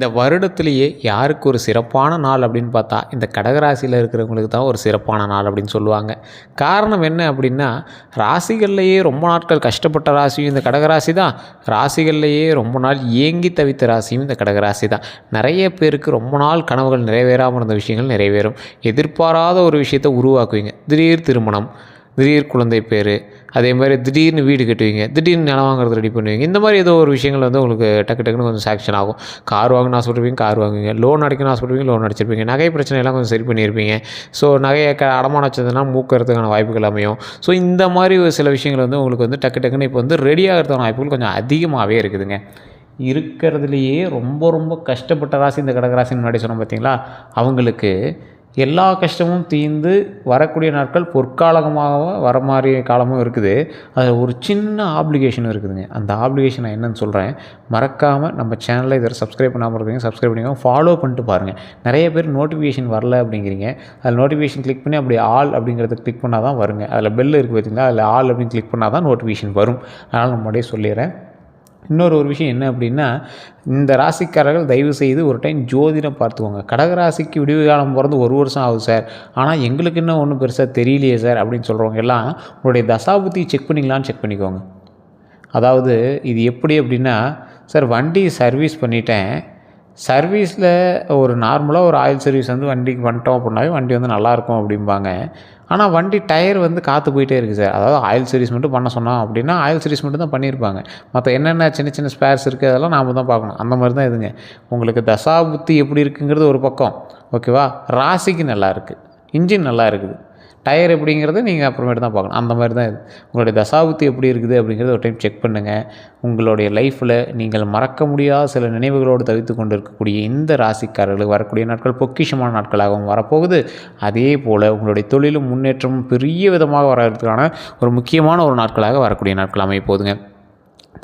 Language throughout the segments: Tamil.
இந்த வருடத்திலேயே யாருக்கு ஒரு சிறப்பான நாள் அப்படின்னு பார்த்தா இந்த கடகராசியில் இருக்கிறவங்களுக்கு தான் ஒரு சிறப்பான நாள் அப்படின்னு சொல்லுவாங்க. காரணம் என்ன அப்படின்னா, ராசிகள்லேயே ரொம்ப நாட்கள் கஷ்டப்பட்ட ராசியும் இந்த கடகராசி தான். ராசிகள்லேயே ரொம்ப நாள் ஏங்கி தவித்த ராசியும் இந்த கடகராசி தான். நிறைய பேருக்கு ரொம்ப நாள் கனவுகள் நிறைவேறாமல் இருந்த விஷயங்கள் நிறைவேறும். எதிர்பாராத ஒரு விஷயத்தை உருவாக்குவீங்க. திடீர் திருமணம், திடீர் குழந்தை பேர், அதே மாதிரி திடீர்னு வீடு கட்டுவீங்க, திடீர்னு நிலம் வாங்குறது ரெடி பண்ணுவீங்க. இந்த மாதிரி ஏதோ ஒரு விஷயங்கள் வந்து உங்களுக்கு டக்கு டக்குன்னு கொஞ்சம் சாக்ஷன் ஆகும். கார் வாங்கணும்னு ஆசைப்படுவீங்க, கார் வாங்குவீங்க. லோன் அடைக்கணும்னு ஆசைப்படுவீங்க, லோன் அடிச்சிருப்பீங்க. நகை பிரச்சனையெல்லாம் கொஞ்சம் சரி பண்ணியிருப்பீங்க. ஸோ நகையை அடமானம் வச்சதுன்னா மூக்கிறதுக்கான வாய்ப்புகள் அமையும். ஸோ இந்த மாதிரி ஒரு சில விஷயங்கள் வந்து உங்களுக்கு வந்து டக்கு டக்குன்னு இப்போ வந்து ரெடி ஆகிறதுக்கான வாய்ப்புகள் கொஞ்சம் அதிகமாகவே இருக்குதுங்க. இருக்கிறதுலையே ரொம்ப ரொம்ப கஷ்டப்பட்ட ராசி இந்த கடகராசின்னு முன்னாடி சொன்னோம் பார்த்தீங்களா, அவங்களுக்கு எல்லா கஷ்டமும் தீர்ந்து வரக்கூடிய நாட்கள் பொற்காலமாக வர மாதிரி காலமும் இருக்குது. அதில் ஒரு சின்ன ஆப்ளிகேஷன் இருக்குதுங்க. அந்த ஆப்ளிகேஷன் நான் என்னென்னு சொல்கிறேன். மறக்காமல் நம்ம சேனலில் இதில் சப்ஸ்கிரைப் பண்ணாமல் இருக்கீங்க, சப்ஸ்கிரைப் பண்ணிக்கோங்க, ஃபாலோ பண்ணிட்டு பாருங்கள். நிறைய பேர் நோட்டிஃபிகேஷன் வரல அப்படிங்கிறீங்க. அதில் நோட்டிஃபிகேஷன் கிளிக் பண்ணி அப்படி ஆல் அப்படிங்கிறத கிளிக் பண்ணால் தான் வருங்க. அதில் பெல் இருக்குது பார்த்தீங்களா, அதில் ஆல் அப்படின்னு கிளிக் பண்ணால் தான் நோட்டிஃபிகேஷன் வரும். அதனால் நான் முன்னாடியே சொல்லிடுறேன். இன்னொரு விஷயம் என்ன அப்படின்னா, இந்த ராசிக்காரர்கள் தயவு செய்து ஒரு டைம் ஜோதிடம் பார்த்துக்கோங்க. கடகராசிக்கு விடிவு காலம் பிறந்து 1 வருஷம் ஆகுது சார், ஆனால் எங்களுக்கு இன்னும் ஒன்றும் பெருசாக தெரியலையே சார் அப்படின்னு சொல்கிறவங்க எல்லாம் உங்களுடைய தசாபுத்தி செக் பண்ணிக்கலான்னு செக் பண்ணிக்கோங்க. அதாவது இது எப்படி அப்படின்னா, சார் வண்டி சர்வீஸ் பண்ணிட்டேன், சர்வீஸில் ஒரு நார்மலாக ஒரு ஆயில் சர்வீஸ் வந்து வண்டிக்கு வந்துட்டோம் அப்படின்னாவே வண்டி வந்து நல்லாயிருக்கும் அப்படிம்பாங்க. ஆனால் வண்டி டயர் வந்து காற்று போயிட்டே இருக்குது சார். அதாவது ஆயில் சர்வீஸ் மட்டும் பண்ண சொன்னோம் அப்படின்னா ஆயில் சர்வீஸ் மட்டும் தான் பண்ணியிருப்பாங்க. மற்ற என்னென்ன சின்ன சின்ன ஸ்பேர்ஸ் இருக்குது அதெல்லாம் நாம் தான் பார்க்கணும். அந்த மாதிரி தான் இதுங்க. உங்களுக்கு தசாபுத்தி எப்படி இருக்குங்கிறது ஒரு பக்கம், ஓகேவா. ராசிக்கு நல்லா இருக்குது, இன்ஜின் நல்லா இருக்குது, டயர் எப்படிங்கிறத நீங்கள் அப்புறமேட்டு தான் பார்க்கணும். அந்த மாதிரி தான் இது. உங்களுடைய தசாபுத்தி எப்படி இருக்குது அப்படிங்கிறத ஒரு டைம் செக் பண்ணுங்கள். உங்களுடைய லைஃப்பில் நீங்கள் மறக்க முடியாத சில நினைவுகளோடு தவித்து கொண்டு இருக்கக்கூடிய இந்த ராசிக்காரர்களுக்கு வரக்கூடிய நாட்கள் பொக்கிஷமான நாட்களாகவும் வரப்போகுது. அதே போல் உங்களுடைய தொழிலும் முன்னேற்றமும் பெரிய விதமாக வர்றதுக்கான ஒரு முக்கியமான ஒரு நாட்களாக வரக்கூடிய நாட்கள் அமைய போகுதுங்க.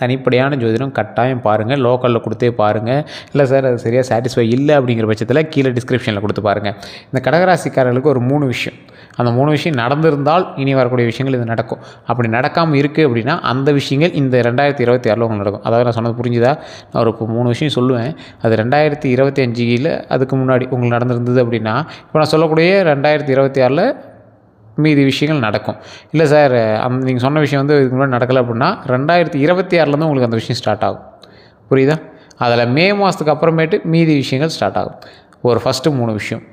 தனிப்படையான ஜோதிடம் கட்டாயம் பாருங்கள். லோக்கலில் கொடுத்தே பாருங்கள். இல்லை சார் அது சரியாக சாட்டிஸ்ஃபை இல்லை அப்படிங்கிற பட்சத்தில் கீழே டிஸ்கிரிப்ஷனில் கொடுத்து பாருங்கள். இந்த கடகராசிக்காரர்களுக்கு ஒரு 3 விஷயம், அந்த 3 விஷயம் நடந்திருந்தால் இனி வரக்கூடிய விஷயங்கள் இது நடக்கும். அப்படி நடக்காமல் இருக்குது அப்படின்னா அந்த விஷயங்கள் இந்த 2026 உங்களுக்கு நடக்கும். அதாவது நான் சொன்னது புரிஞ்சுதா? நான் ஒரு 3 விஷயம் சொல்லுவேன். அது 2025 அதுக்கு முன்னாடி உங்களுக்கு நடந்திருந்தது அப்படின்னா, இப்போ நான் சொல்லக்கூடிய 2026 மீதி விஷயங்கள் நடக்கும். இல்லை சார் நீங்கள் சொன்ன விஷயம் வந்து இதுக்கு முன்னாடி நடக்கலை அப்படின்னா 2026 உங்களுக்கு அந்த விஷயம் ஸ்டார்ட் ஆகும். புரியுதா? அதில் மே மாதத்துக்கு அப்புறமேட்டு மீதி விஷயங்கள் ஸ்டார்ட் ஆகும். ஒரு ஃபஸ்ட்டு 3 விஷயம்,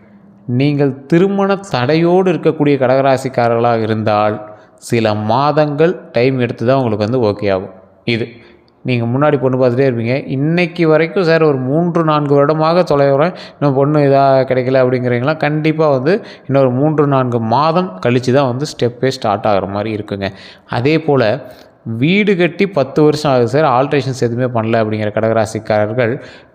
நீங்கள் திருமண தடையோடு இருக்கக்கூடிய கடகராசிக்காரர்களாக இருந்தால் சில மாதங்கள் டைம் எடுத்து தான் உங்களுக்கு வந்து ஓகே ஆகும். இது நீங்கள் முன்னாடி பொண்ணு பார்த்துட்டே இருப்பீங்க. இன்றைக்கி வரைக்கும் சார் ஒரு 3-4 வருடமாக தொலைவுறேன், இன்னும் பொண்ணு இதாக கிடைக்கல அப்படிங்கிறீங்களா, கண்டிப்பாக வந்து இன்னொரு 3-4 மாதம் கழித்து தான் வந்து ஸ்டெப்பே ஸ்டார்ட் ஆகிற மாதிரி இருக்குங்க. அதே போல் வீடு கட்டி 10 வருஷம் ஆகுது சார், ஆல்ட்ரேஷன்ஸ் எதுவுமே பண்ணல அப்படிங்கிற கடகராசிக்காரர்கள்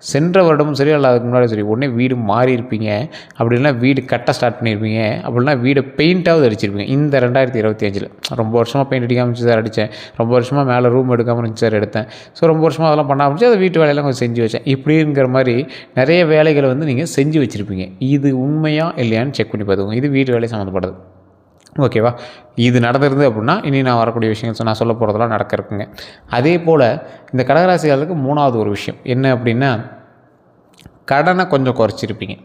சென்ற வருடமும் சரி அல்ல அதுக்கு முன்னாடி சரி உடனே வீடு மாறி இருப்பீங்க. அப்படி இல்லைனா வீடு கட்ட ஸ்டார்ட் பண்ணியிருப்பீங்க. அப்படின்னா வீடை பெயிண்ட்டாவது அடிச்சிருப்பீங்க. இந்த 2025 ரொம்ப வருஷமாக பெயிண்ட் அடிக்காமல் இருந்துச்சு சார், அடித்தேன். ரொம்ப வருஷமாக மேலே ரூம் எடுக்காமல் இருந்துச்சு சார், எடுத்தேன். ஸோ ரொம்ப வருஷமாக அதெல்லாம் பண்ண ஆரம்பிச்சு அதை வீட்டு வேலையெல்லாம் கொஞ்சம் செஞ்சு வச்சேன். இப்படிங்கிற மாதிரி நிறைய வேலைகளை வந்து நீங்கள் செஞ்சு வச்சுருப்பீங்க. இது உண்மையாக இல்லையான்னு செக் பண்ணி பார்த்துக்கோங்க. இது வீட்டு வேலை சம்மந்தப்பட்டது, ஓகேவா. இது நடந்துருது அப்படின்னா இனி நான் வரக்கூடிய விஷயங்கள் நான் சொல்ல போகிறதெல்லாம் நடக்க இருக்குங்க. அதே போல் இந்த கடகராசிகளுக்கு 3வது ஒரு விஷயம் என்ன அப்படின்னா, கடனை கொஞ்சம் குறைச்சிருப்பீங்க.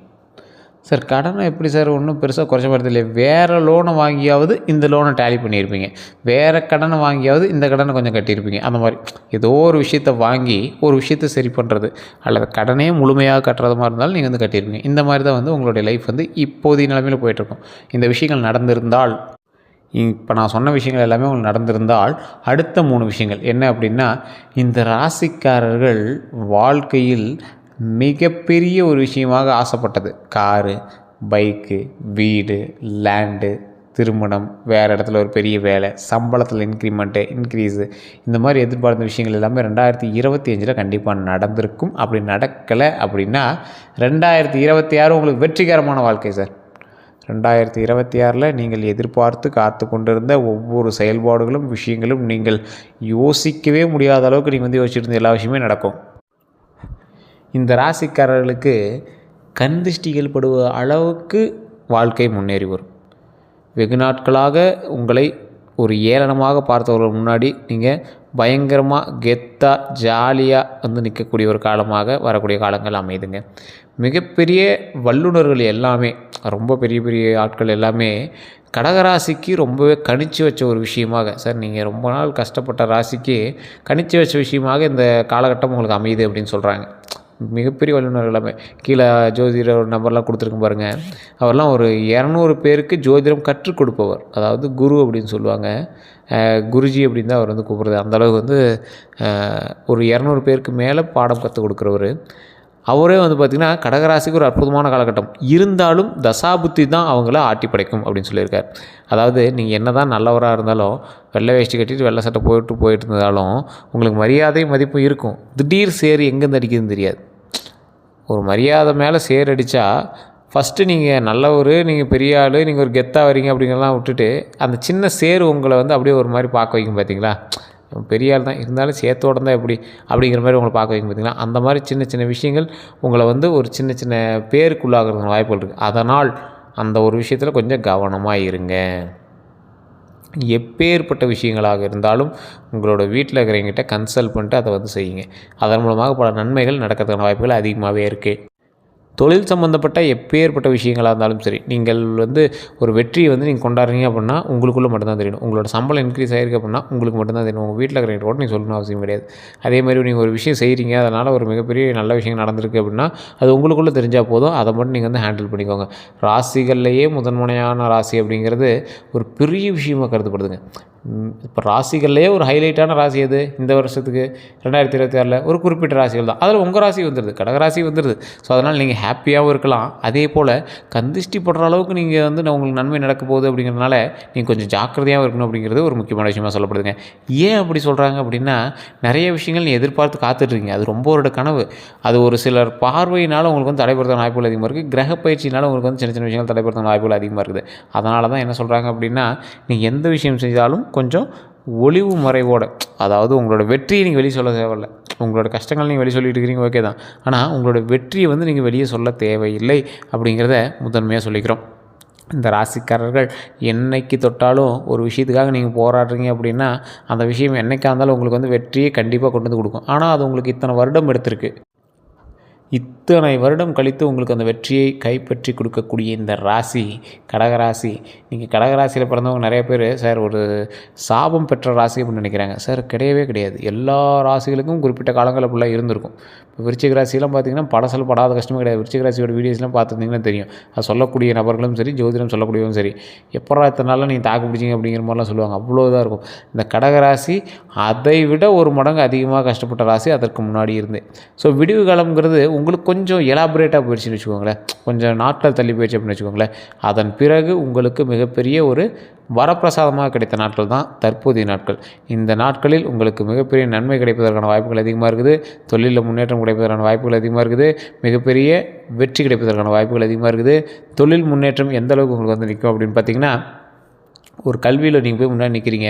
சார் கடனை எப்படி சார் ஒன்றும் பெருசாக குறைச்ச மாதிரி இல்லை, வேறு லோனை வாங்கியாவது இந்த லோனை டேலி பண்ணியிருப்பீங்க, வேறு கடனை வாங்கியாவது இந்த கடனை கொஞ்சம் கட்டியிருப்பீங்க. அந்த மாதிரி ஏதோ ஒரு விஷயத்தை வாங்கி ஒரு விஷயத்தை சரி பண்ணுறது அல்லது கடனே முழுமையாக கட்டுறது மாதிரி இருந்தாலும் நீங்கள் வந்து கட்டியிருப்பீங்க. இந்த மாதிரி தான் வந்து உங்களுடைய லைஃப் வந்து இப்போதைய நிலைமையில் போயிட்டுருக்கும். இந்த விஷயங்கள் நடந்திருந்தால், இப்போ நான் சொன்ன விஷயங்கள் எல்லாமே உங்களுக்கு நடந்திருந்தால் அடுத்த 3 விஷயங்கள் என்ன அப்படின்னா, இந்த ராசிக்காரர்கள் வாழ்க்கையில் மிகப்பெரிய ஒரு விஷயமாக ஆசைப்பட்டது காரு, பைக்கு, வீடு, லேண்டு, திருமணம், வேறு இடத்துல ஒரு பெரிய வேலை, சம்பளத்தில் இன்க்ரீஸு, இந்த மாதிரி எதிர்பார்த்த விஷயங்கள் எல்லாமே 2025 கண்டிப்பாக நடந்திருக்கும். அப்படி நடக்கலை அப்படின்னா 2026 உங்களுக்கு வெற்றிகரமான வாழ்க்கை சார். 2026 நீங்கள் எதிர்பார்த்து காத்து கொண்டிருந்த ஒவ்வொரு செயல்பாடுகளும் விஷயங்களும் நீங்கள் யோசிக்கவே முடியாத அளவுக்கு நீங்கள் வந்து யோசிச்சுட்டு எல்லா விஷயமே நடக்கும். இந்த ராசிக்காரர்களுக்கு கண் திருஷ்டிகள் படுவ அளவுக்கு வாழ்க்கை முன்னேறி வரும். வெகு நாட்களாக உங்களை ஒரு ஏளனமாக பார்த்தவர்கள் முன்னாடி நீங்கள் பயங்கரமாக கெத்தாக ஜாலியாக வந்து நிற்கக்கூடிய ஒரு காலமாக வரக்கூடிய காலங்கள் அமையுதுங்க. மிகப்பெரிய வல்லுநர்கள் எல்லாமே, ரொம்ப பெரிய பெரிய ஆட்கள் எல்லாமே கடகராசிக்கு ரொம்பவே கணிச்சு வச்ச ஒரு விஷயமாக, சார் நீங்கள் ரொம்ப நாள் கஷ்டப்பட்ட ராசிக்கு கணிச்சு வச்ச விஷயமாக இந்த காலகட்டம் உங்களுக்கு அமையுது அப்படின்னு சொல்கிறாங்க. மிகப்பெரிய வல்லுநர்கள் எல்லாமே கீழே ஜோதிடர் நம்பர்லாம் கொடுத்துருக்கும் பாருங்கள். அவர்லாம் ஒரு 200 பேருக்கு ஜோதிடம் கற்றுக் கொடுப்பவர், அதாவது குரு அப்படின்னு சொல்லுவாங்க. குருஜி அப்படின்னு தான் அவர் வந்து கூப்பிட்றது. அந்தளவுக்கு வந்து ஒரு 200 பேருக்கு மேலே பாடம் கற்றுக் கொடுக்குறவர். அவரே வந்து பார்த்திங்கன்னா கடகராசிக்கு ஒரு அற்புதமான காலகட்டம் இருந்தாலும் தசாபுத்தி தான் அவங்கள ஆட்டி படைக்கும் அப்படின்னு சொல்லியிருக்கார். அதாவது நீங்கள் என்ன தான் நல்லவராக இருந்தாலும், வெள்ளை வேஷ்டி கட்டிட்டு வெள்ளை சட்டை போயிட்டு இருந்தாலும் உங்களுக்கு மரியாதை மதிப்பும் இருக்கும். திடீர் சேர் எங்கேருந்து அடிக்குதுன்னு தெரியாது. ஒரு மரியாதை மேலே சேர் அடித்தா ஃபஸ்ட்டு நீங்கள் நல்லவர், நீங்கள் பெரிய ஆள், நீங்கள் ஒரு கெத்தாக வரீங்க அப்படிங்கிறலாம் விட்டுட்டு அந்த சின்ன சேர் உங்களை வந்து அப்படியே ஒரு மாதிரி பார்க்க வைக்கும் பார்த்தீங்களா. பெரிய ஆள் தான் இருந்தாலும் சேர்த்தோட தான் எப்படி அப்படிங்கிற மாதிரி உங்களை பார்க்க வைக்கும் பார்த்தீங்களா. அந்த மாதிரி சின்ன சின்ன விஷயங்கள் உங்களை வந்து ஒரு சின்ன சின்ன பேருக்குள்ளாகிறதுக்கு வாய்ப்புகள் இருக்குது. அதனால் அந்த ஒரு விஷயத்தில் கொஞ்சம் கவனமாக இருங்க. எப்பேற்பட்ட விஷயங்களாக இருந்தாலும் உங்களோட வீட்டில் இருக்கிறவங்கிட்ட கன்சல்ட் பண்ணிட்டு அதை வந்து செய்யுங்க. அதன் மூலமாக பல நன்மைகள் நடக்கிறதுக்கான வாய்ப்புகள் அதிகமாகவே இருக்குது. தொழில் சம்மந்தப்பட்ட எப்பேற்பட்ட விஷயங்களாக இருந்தாலும் சரி, நீங்கள் வந்து ஒரு வெற்றியை வந்து நீங்கள் கொண்டாடுறீங்க அப்படின்னா உங்களுக்குள்ளே மட்டும்தான் தெரியும். உங்களோட சம்பளம் இன்க்ரீஸ் ஆகிருக்கு அப்படின்னா உங்களுக்கு மட்டும்தான் தெரியும். உங்கள் வீட்டில் இருக்கிற கூட நீங்கள் சொல்லணும் அவசியம் கிடையாது. அதே மாதிரி நீங்கள் ஒரு விஷயம் செய்கிறீங்க, அதனால் ஒரு மிகப்பெரிய நல்ல விஷயம் நடந்திருக்கு அப்படின்னா அது உங்களுக்குள்ளே தெரிஞ்சால் போதும். அதை மட்டும் நீங்கள் வந்து ஹேண்டில் பண்ணிக்கோங்க. ராசிகள்லேயே முதன்மையான ராசி அப்படிங்கிறது ஒரு பெரிய விஷயமாக கருதப்படுதுங்க. இப்போ ராசிகள்லேயே ஒரு ஹைலைட்டான ராசி எது இந்த வருஷத்துக்கு 2026 ஒரு குறிப்பிட்ட ராசிகள் தான். அதில் உங்கள் ராசி வந்துடுது, கடகராசி வந்துடுது. ஸோ அதனால் நீங்கள் ஹாப்பியாகவும் இருக்கலாம். அதே போல் கந்திஷ்டி படுற அளவுக்கு நீங்கள் வந்து உங்களுக்கு நன்மை நடக்க போகுது அப்படிங்கிறதுனால நீங்கள் கொஞ்சம் ஜாக்கிரதையாகவும் இருக்கணும் அப்படிங்கிறது ஒரு முக்கியமான விஷயமாக சொல்லப்படுதுங்க. ஏன் அப்படி சொல்கிறாங்க அப்படின்னா, நிறைய விஷயங்கள் நீ எதிர்பார்த்து காத்துட்ருக்கீங்க. அது ரொம்ப ஒரு கனவு. அது ஒரு சிலர் பார்வையினால் உங்களுக்கு வந்து தடைப்படுத்த வாய்ப்புகள் அதிகமாக இருக்குது. கிரக பயிற்சினால் உங்களுக்கு வந்து சின்ன சின்ன விஷயங்கள் தடைப்படுத்த வாய்ப்புகள் அதிகமாக இருக்குது. அதனால தான் என்ன சொல்கிறாங்க அப்படின்னா, நீங்கள் எந்த விஷயம் செஞ்சாலும் கொஞ்சம் ஒளிவு மறைவோடு, அதாவது உங்களோட வெற்றியை நீங்கள் வெளியே சொல்ல தேவையில்லை. உங்களோட கஷ்டங்கள் நீங்கள் வெளியே சொல்லிட்டு இருக்கிறீங்க, ஓகே தான். ஆனால் உங்களோட வெற்றியை வந்து நீங்கள் வெளியே சொல்ல தேவையில்லை அப்படிங்கிறத முதன்மையாக சொல்லிக்கிறோம். இந்த ராசிக்காரர்கள் என்னைக்கு தொட்டாலும் ஒரு விஷயத்துக்காக நீங்கள் போராடுறீங்க அப்படின்னா அந்த விஷயம் என்னைக்காக இருந்தாலும் உங்களுக்கு வந்து வெற்றியை கண்டிப்பாக கொண்டு வந்து கொடுக்கும். ஆனால் அது உங்களுக்கு இத்தனை வருடம் எடுத்திருக்கு. இத்தனை வருடம் கழித்து உங்களுக்கு அந்த வெற்றியை கைப்பற்றி கொடுக்கக்கூடிய இந்த ராசி கடகராசி. நீங்கள் கடகராசியில் பிறந்தவங்க நிறைய பேர் சார் ஒரு சாபம் பெற்ற ராசி அப்படின்னு நினைக்கிறாங்க. சார் கிடையவே கிடையாது. எல்லா ராசிகளுக்கும் குறிப்பிட்ட காலங்கள் அப்படிலாம் இருந்திருக்கும். இப்போ விருச்சிக ராசியெல்லாம் பார்த்திங்கன்னா படசல் படாத கஷ்டமே கிடையாது. விருச்சிக ராசியோட வீடியோஸ்லாம் பார்த்துருந்தீங்கன்னா தெரியும். அது சொல்லக்கூடிய நபர்களும் சரி, ஜோதிடம் சொல்லக்கூடியவங்க சரி, எப்படா இத்தனை நாளில் நீங்கள் தாக்கு பிடிச்சிங்க அப்படிங்கிற மாதிரிலாம் சொல்லுவாங்க. அவ்வளோ இதாக இருக்கும். இந்த கடகராசி அதை விட ஒரு மடங்கு அதிகமாக கஷ்டப்பட்ட ராசி அதற்கு முன்னாடி இருந்து. ஸோ விடிவு காலம்ங்கிறது உங்களுக்கு கொஞ்சம் எலாபரேட்டாக போயிடுச்சுன்னு வச்சுக்கோங்களேன், கொஞ்சம் நாட்கள் தள்ளி போயிடுச்சு அப்படின்னு வச்சுக்கோங்களேன். அதன் பிறகு உங்களுக்கு மிகப்பெரிய ஒரு வரப்பிரசாதமாக கிடைத்த நாட்கள் தான் தற்போதைய நாட்கள். இந்த நாட்களில் உங்களுக்கு மிகப்பெரிய நன்மை கிடைப்பதற்கான வாய்ப்புகள் அதிகமாக இருக்குது. தொழிலில் முன்னேற்றம் கிடைப்பதற்கான வாய்ப்புகள் அதிகமாக இருக்குது. மிகப்பெரிய வெற்றி கிடைப்பதற்கான வாய்ப்புகள் அதிகமாக இருக்குது. தொழில் முன்னேற்றம் எந்த அளவுக்கு உங்களுக்கு வந்து நிற்கும் அப்படின்னு பார்த்தீங்கன்னா, ஒரு கல்வியில் நீங்கள் போய் முன்னாடி நிற்கிறீங்க,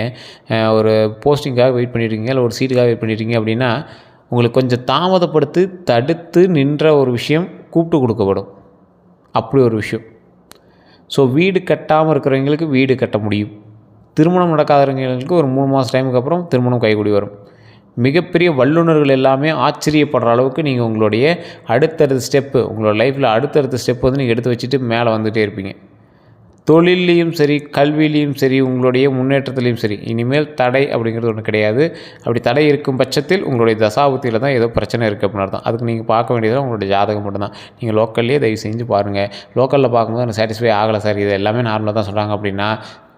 ஒரு போஸ்டிங்காக வெயிட் பண்ணியிருக்கீங்க, இல்லை ஒரு சீட்டுக்காக வெயிட் பண்ணியிருக்கீங்க அப்படின்னா உங்களுக்கு கொஞ்சம் தாமதப்படுத்தி தடுத்து நின்ற ஒரு விஷயம் கூப்பிட்டு கொடுக்கப்படும். அப்படி ஒரு விஷயம். ஸோ வீடு கட்டாமல் இருக்கிறவங்களுக்கு வீடு கட்ட முடியும். திருமணம் நடக்காதவங்களுக்கு ஒரு 3 மாதம் டைமுக்கு அப்புறம் திருமணம் கைகூடி வரும். மிகப்பெரிய வல்லுநர்கள் எல்லாமே ஆச்சரியப்படுற அளவுக்கு நீங்கள் உங்களுடைய அடுத்தடுத்த ஸ்டெப்பு, உங்களோட லைஃப்பில் அடுத்தடுத்த ஸ்டெப் வந்து நீங்கள் எடுத்து வச்சுட்டு மேலே வந்துகிட்டே இருப்பீங்க. தொழிலையும் சரி, கல்வியிலையும் சரி, உங்களுடைய முன்னேற்றத்துலேயும் சரி, இனிமேல் தடை அப்படிங்கிறது ஒன்று கிடையாது. அப்படி தடை இருக்கும் பட்சத்தில் உங்களுடைய தசாபுத்தியில் தான் ஏதோ பிரச்சனை இருக்குது அப்படின்னு அர்த்தம். அதுக்கு நீங்கள் பார்க்க வேண்டியது உங்களுடைய ஜாதகம் மட்டும்தான். நீங்கள் லோக்கல்லே தயவு செஞ்சு பாருங்கள். லோக்கலில் பார்க்கும்போது எனக்கு சாட்டிஸ்ஃபை ஆகலை சார், இது எல்லாமே நார்மலாக தான் சொல்கிறாங்க அப்படின்னா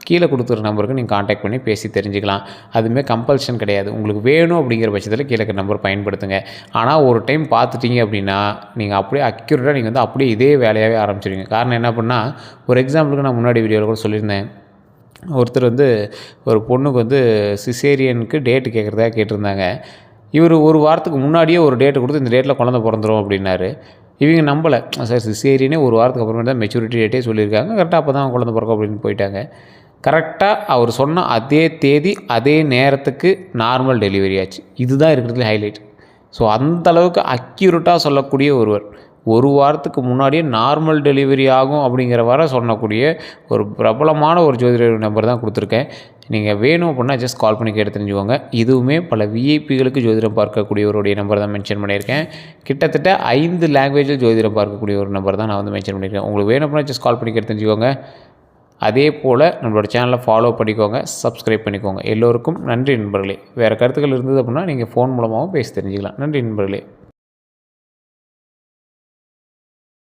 கீழே கொடுத்துற நம்பருக்கு நீங்கள் காண்டாக்ட் பண்ணி பேசி தெரிஞ்சுக்கலாம். அதுவுமே கம்பல்ஷன் கிடையாது. உங்களுக்கு வேணும் அப்படிங்கிற பட்சத்தில் கீழே இருக்கிற நம்பர் பயன்படுத்துங்க. ஆனால் ஒரு டைம் பார்த்துட்டிங்க அப்படின்னா நீங்கள் அப்படியே அக்யூரேட்டாக நீங்கள் வந்து அப்படியே இதே வேலையாகவே ஆரம்பிச்சிடுவீங்க. காரணம் என்ன அப்படின்னா, ஒரு எக்ஸாம்பிளுக்கு நான் முன்னாடி வீடியோவில் கூட சொல்லியிருந்தேன். ஒருத்தர் வந்து ஒரு பொண்ணுக்கு வந்து சிசேரியனுக்கு டேட்டு கேட்குறதா கேட்டிருந்தாங்க. இவர் ஒரு வாரத்துக்கு முன்னாடியே ஒரு டேட்டை கொடுத்து இந்த டேட்டில் குழந்தை பிறந்துடும் அப்படின்னாரு. இவங்க நம்பலை. சார் சிசேரியனே ஒரு வாரத்துக்கு அப்புறமே தான் மெச்சூரிட்டி டேட்டே சொல்லியிருக்காங்க, கரெக்டாக அப்போ தான் குழந்தை பிறக்கும் அப்படின்னு போயிட்டாங்க. கரெக்டாக அவர் சொன்ன அதே தேதி அதே நேரத்துக்கு நார்மல் டெலிவரி ஆச்சு. இதுதான் இருக்கிறதுல ஹைலைட். ஸோ அந்தளவுக்கு அக்யூரேட்டாக சொல்லக்கூடிய ஒருவர். 1 வாரத்துக்கு முன்னாடியே நார்மல் டெலிவரி ஆகும் அப்படிங்கிற வரை சொல்லக்கூடிய ஒரு பிரபலமான ஒரு ஜோதிடர் நம்பர் தான் கொடுத்துருக்கேன். நீங்கள் வேணும் அப்படின்னா ஜஸ்ட் கால் பண்ணி கேட்டு தெரிஞ்சுக்கோங்க. இதுவுமே பல விஐபிகளுக்கு ஜோதிடம் பார்க்கக்கூடியவருடைய நம்பர் தான் மென்ஷன் பண்ணியிருக்கேன். கிட்டத்தட்ட 5 லாங்குவேஜில் ஜோதிடம் பார்க்கக்கூடிய ஒரு நம்பர் தான் நான் வந்து மென்ஷன் பண்ணியிருக்கேன். உங்களுக்கு வேணும் அப்படின்னா ஜஸ்ட் கால் பண்ணி கேட்டு தெரிஞ்சுக்கோங்க. அதே போல் நம்மளோட சேனலை ஃபாலோ பண்ணிக்கோங்க, சப்ஸ்கிரைப் பண்ணிக்கோங்க. எல்லோருக்கும் நன்றி நண்பர்களே. வேறு கருத்துக்கள் இருந்தது அப்படின்னா நீங்கள் ஃபோன் மூலமாகவும் பேசி தெரிஞ்சுக்கலாம். நன்றி நண்பர்களே.